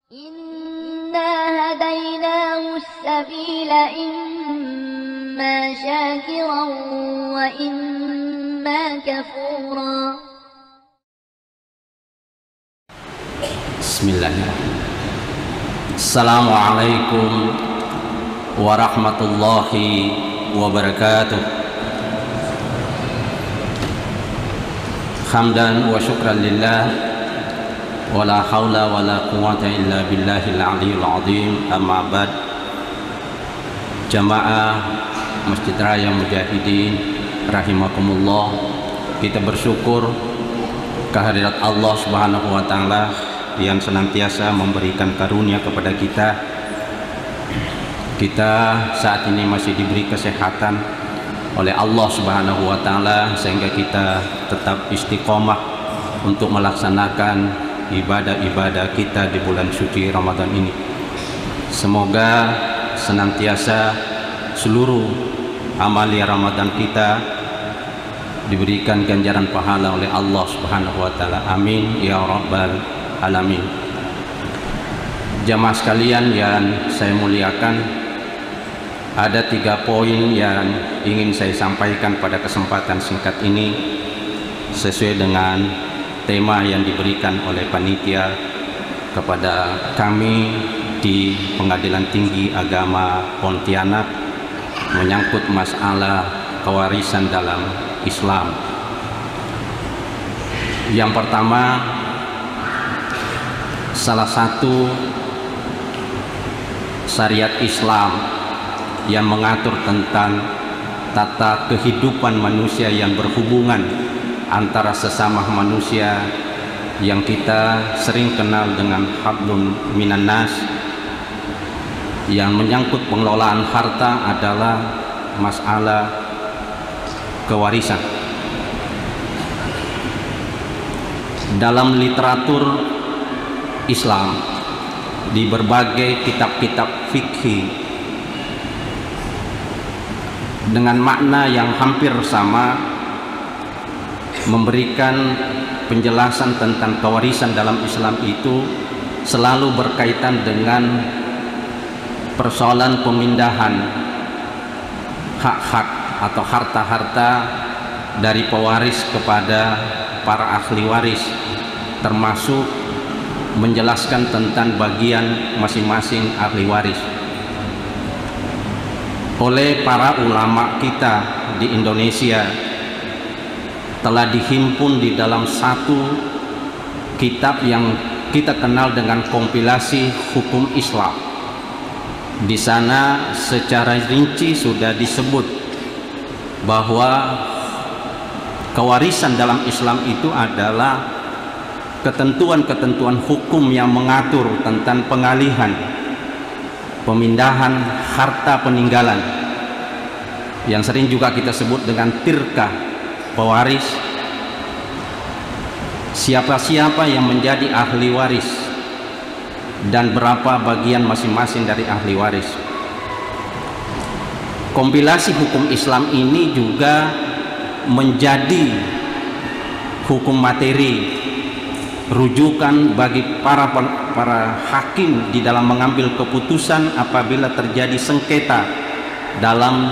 إنا هديناه السبيل إما شاكرا وإما كفورا. Bismillahirrahmanirrahim. Assalamualaikum warahmatullahi wabarakatuh. Hamdan wa syukran lillah, wala haula wala quwwata illa billahil aliyyil azim. Amma ba'd. Jamaah Masjid Raya Mujahidin rahimakumullah, kita bersyukur kehadirat Allah Subhanahu wa taala yang senantiasa memberikan karunia kepada kita. Kita saat ini masih diberi kesehatan oleh Allah Subhanahu wa taala sehingga kita tetap istiqomah untuk melaksanakan ibadah-ibadah kita di bulan suci Ramadan ini. Semoga senantiasa seluruh amalia Ramadan kita diberikan ganjaran pahala oleh Allah Subhanahu wa taala. Amin ya rabbal alamin. Jamaah sekalian yang saya muliakan, ada 3 poin yang ingin saya sampaikan pada kesempatan singkat ini sesuai dengan tema yang diberikan oleh panitia kepada kami di Pengadilan Tinggi Agama Pontianak menyangkut masalah kewarisan dalam Islam. Yang pertama, salah satu syariat Islam yang mengatur tentang tata kehidupan manusia yang berhubungan antara sesama manusia yang kita sering kenal dengan hablum minan nas, yang menyangkut pengelolaan harta adalah masalah kewarisan. Dalam literatur Islam di berbagai kitab-kitab fikih dengan makna yang hampir sama memberikan penjelasan tentang kewarisan dalam Islam itu selalu berkaitan dengan persoalan pemindahan hak-hak atau harta-harta dari pewaris kepada para ahli waris, termasuk menjelaskan tentang bagian masing-masing ahli waris. Oleh para ulama kita di Indonesia telah dihimpun di dalam satu kitab yang kita kenal dengan kompilasi hukum Islam. Di sana secara rinci sudah disebut bahwa kewarisan dalam Islam itu adalah ketentuan-ketentuan hukum yang mengatur tentang pengalihan, pemindahan harta peninggalan yang sering juga kita sebut dengan tirkah pewaris. Siapa-siapa yang menjadi ahli waris dan berapa bagian masing-masing dari ahli waris. Kompilasi hukum Islam ini juga menjadi hukum materi rujukan bagi para hakim di dalam mengambil keputusan apabila terjadi sengketa dalam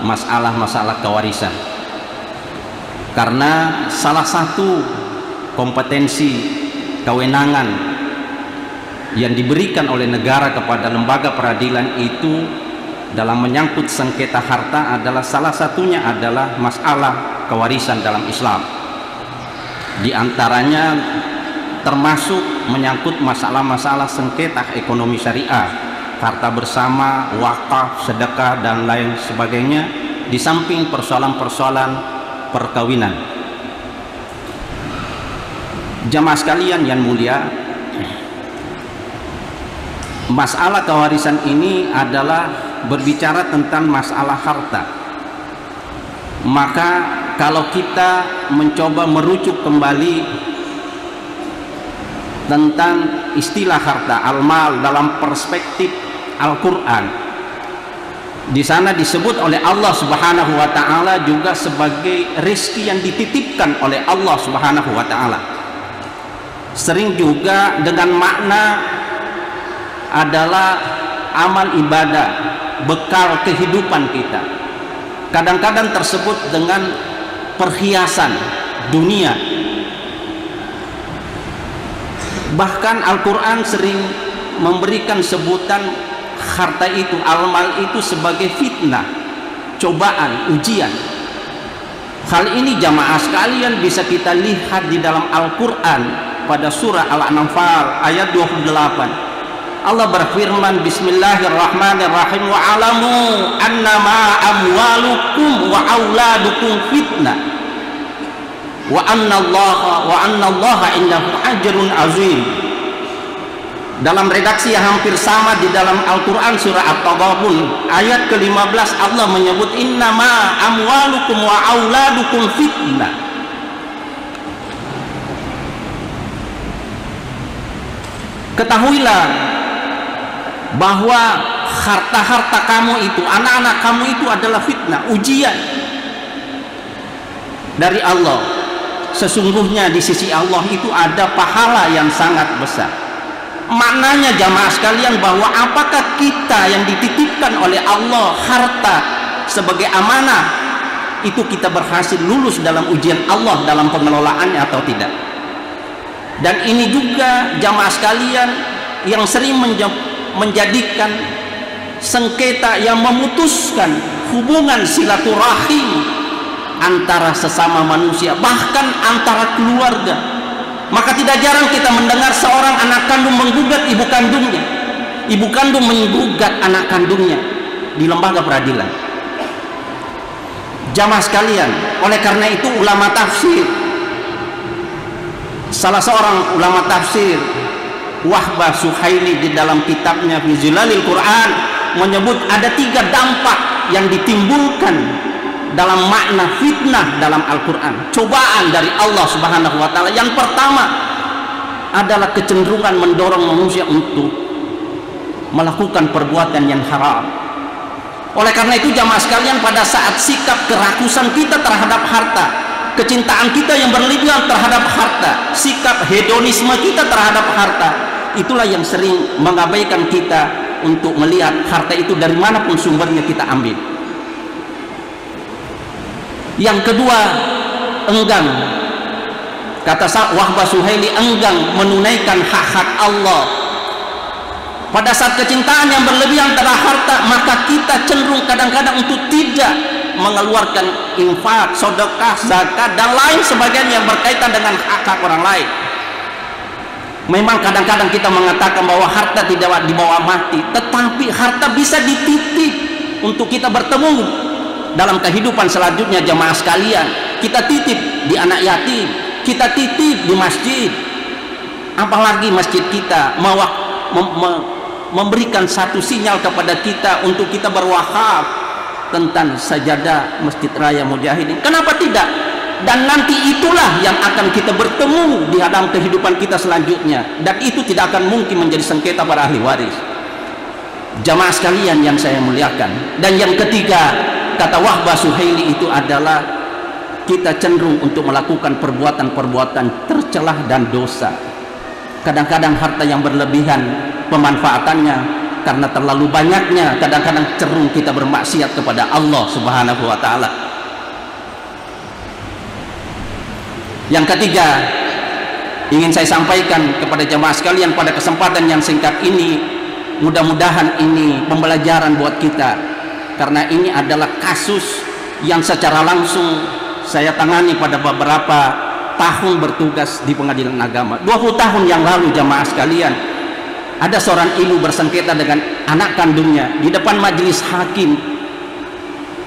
masalah-masalah kewarisan. Karena salah satu kompetensi kewenangan yang diberikan oleh negara kepada lembaga peradilan itu dalam menyangkut sengketa harta adalah salah satunya adalah masalah kewarisan dalam Islam. Di antaranya termasuk menyangkut masalah-masalah sengketa ekonomi syariah, harta bersama, wakaf, sedekah dan lain sebagainya, di samping persoalan-persoalan perkawinan. Jamaah sekalian yang mulia, masalah kewarisan ini adalah berbicara tentang masalah harta. Maka kalau kita mencoba merujuk kembali tentang istilah harta al-mal dalam perspektif Al-Quran, di sana disebut oleh Allah Subhanahu wa taala juga sebagai rezeki yang dititipkan oleh Allah Subhanahu wa taala. Sering juga dengan makna adalah amal ibadah, bekal kehidupan kita. Kadang-kadang tersebut dengan perhiasan dunia. Bahkan Al-Quran sering memberikan sebutan harta itu, amal itu sebagai fitnah, cobaan, ujian. Hal ini jamaah sekalian bisa kita lihat di dalam Al-Quran pada surah Al-Anfal ayat 28. Allah berfirman, Bismillahirrahmanirrahim, wa alamu annama amwalukum wa auladukum fitnah wa annallaha indahu ajrun azim. Dalam redaksi yang hampir sama di dalam Al-Quran surah At-Taghabun ayat ke-15, Allah menyebut innama amwalukum wa auladukum fitnah. Ketahuilah bahwa harta-harta kamu itu, anak-anak kamu itu adalah fitnah, ujian dari Allah. Sesungguhnya di sisi Allah itu ada pahala yang sangat besar. Maknanya jamaah sekalian bahwa apakah kita yang dititipkan oleh Allah harta sebagai amanah itu kita berhasil lulus dalam ujian Allah dalam pengelolaannya atau tidak. Dan ini juga jamaah sekalian yang sering menjadikan sengketa yang memutuskan hubungan silaturahim antara sesama manusia, bahkan antara keluarga. Maka tidak jarang kita mendengar seorang anak kandung menggugat ibu kandungnya, ibu kandung menggugat anak kandungnya di lembaga peradilan. Jamaah sekalian, oleh karena itu ulama tafsir, salah seorang ulama tafsir Wahbah Suhaili di dalam kitabnya Fi Zilalil Quran menyebut ada 3 dampak yang ditimbulkan dalam makna fitnah dalam Al-Quran, cobaan dari Allah Subhanahu wa Ta'ala. Yang pertama adalah kecenderungan mendorong manusia untuk melakukan perbuatan yang haram. Oleh karena itu jamaah sekalian, pada saat sikap kerakusan kita terhadap harta, kecintaan kita yang berlebihan terhadap harta, sikap hedonisme kita terhadap harta, itulah yang sering mengabaikan kita untuk melihat harta itu dari manapun sumbernya kita ambil. Yang kedua, enggan, kata Wahbah Suhaili, enggan menunaikan hak-hak Allah. Pada saat kecintaan yang berlebihan terhadap harta, maka kita cenderung kadang-kadang untuk tidak mengeluarkan infak, sedekah, zakat dan lain sebagainya yang berkaitan dengan hak-hak orang lain. Memang kadang-kadang kita mengatakan bahwa harta tidak dibawa mati, tetapi harta bisa dititip untuk kita bertemu dalam kehidupan selanjutnya. Jamaah sekalian, kita titip di anak yatim, kita titip di masjid, apalagi masjid kita memberikan satu sinyal kepada kita untuk kita berwakaf tentang sajadah Masjid Raya Mujahidin. Kenapa tidak? Dan nanti itulah yang akan kita bertemu di dalam kehidupan kita selanjutnya, dan itu tidak akan mungkin menjadi sengketa para ahli waris. Jamaah sekalian yang saya muliakan. Dan yang ketiga, kata Wahbah Suhaili, itu adalah kita cenderung untuk melakukan perbuatan-perbuatan tercelah dan dosa. Kadang-kadang harta yang berlebihan pemanfaatannya karena terlalu banyaknya, kadang-kadang cenderung kita bermaksiat kepada Allah Subhanahu wa Ta'ala. Yang ketiga, ingin saya sampaikan kepada jamaah sekalian pada kesempatan yang singkat ini, mudah-mudahan ini pembelajaran buat kita, karena ini adalah kasus yang secara langsung saya tangani pada beberapa tahun bertugas di pengadilan agama. 20 tahun yang lalu jamaah sekalian, ada seorang ibu bersengketa dengan anak kandungnya di depan majelis hakim.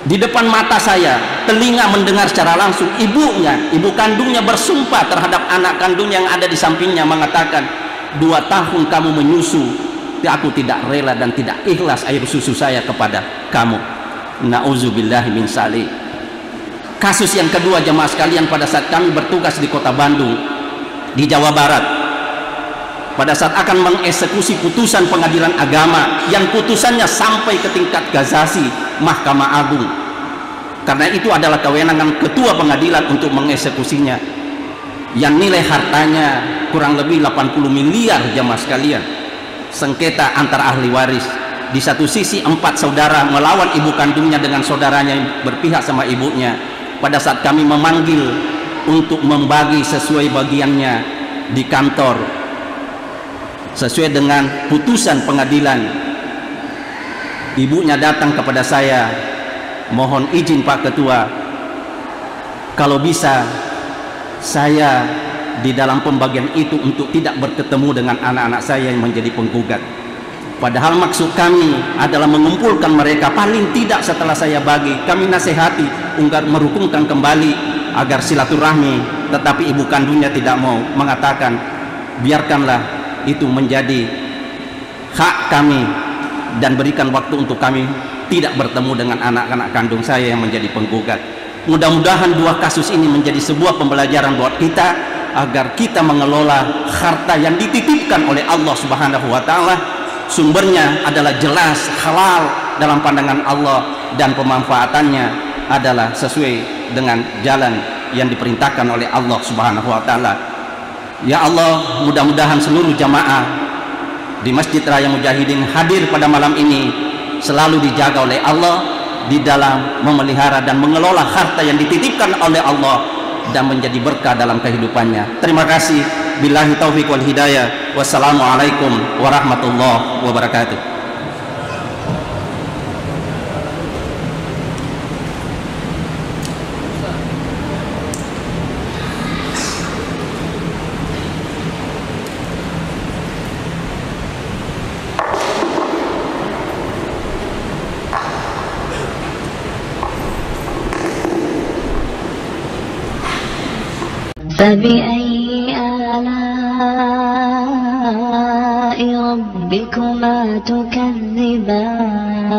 Di depan mata saya, telinga mendengar secara langsung ibu kandungnya bersumpah terhadap anak kandungnya yang ada di sampingnya, mengatakan, 2 tahun kamu menyusu, aku tidak rela dan tidak ikhlas air susu saya kepada kamu. Na'udzubillahi min dzalik. Kasus yang kedua jemaah sekalian, pada saat kami bertugas di kota Bandung di Jawa Barat, pada saat akan mengeksekusi putusan pengadilan agama yang putusannya sampai ke tingkat kasasi Mahkamah Agung, karena itu adalah kewenangan ketua pengadilan untuk mengeksekusinya, yang nilai hartanya kurang lebih 80 miliar jemaah sekalian. sengketa antara ahli waris. Di satu sisi 4 saudara melawan ibu kandungnya dengan saudaranya yang berpihak sama ibunya. Pada saat kami memanggil untuk membagi sesuai bagiannya di kantor sesuai dengan putusan pengadilan, ibunya datang kepada saya, mohon izin Pak Ketua, kalau bisa saya di dalam pembagian itu untuk tidak bertemu dengan anak-anak saya yang menjadi penggugat. Padahal maksud kami adalah mengumpulkan mereka, paling tidak setelah saya bagi, kami nasihati agar merukunkan kembali agar silaturahmi. Tetapi ibu kandungnya tidak mau, mengatakan biarkanlah itu menjadi hak kami dan berikan waktu untuk kami tidak bertemu dengan anak-anak kandung saya yang menjadi penggugat. Mudah-mudahan 2 kasus ini menjadi sebuah pembelajaran buat kita agar kita mengelola harta yang dititipkan oleh Allah Subhanahu wa taala. Sumbernya adalah jelas halal dalam pandangan Allah dan pemanfaatannya adalah sesuai dengan jalan yang diperintahkan oleh Allah Subhanahu wa taala. Ya Allah, mudah-mudahan seluruh jamaah di Masjid Raya Mujahidin hadir pada malam ini selalu dijaga oleh Allah di dalam memelihara dan mengelola harta yang dititipkan oleh Allah dan menjadi berkah dalam kehidupannya. Terima kasih. Billahi taufiq wal hidayah. Wassalamualaikum warahmatullahi wabarakatuh. فبأي آلاء ربكما تكذبان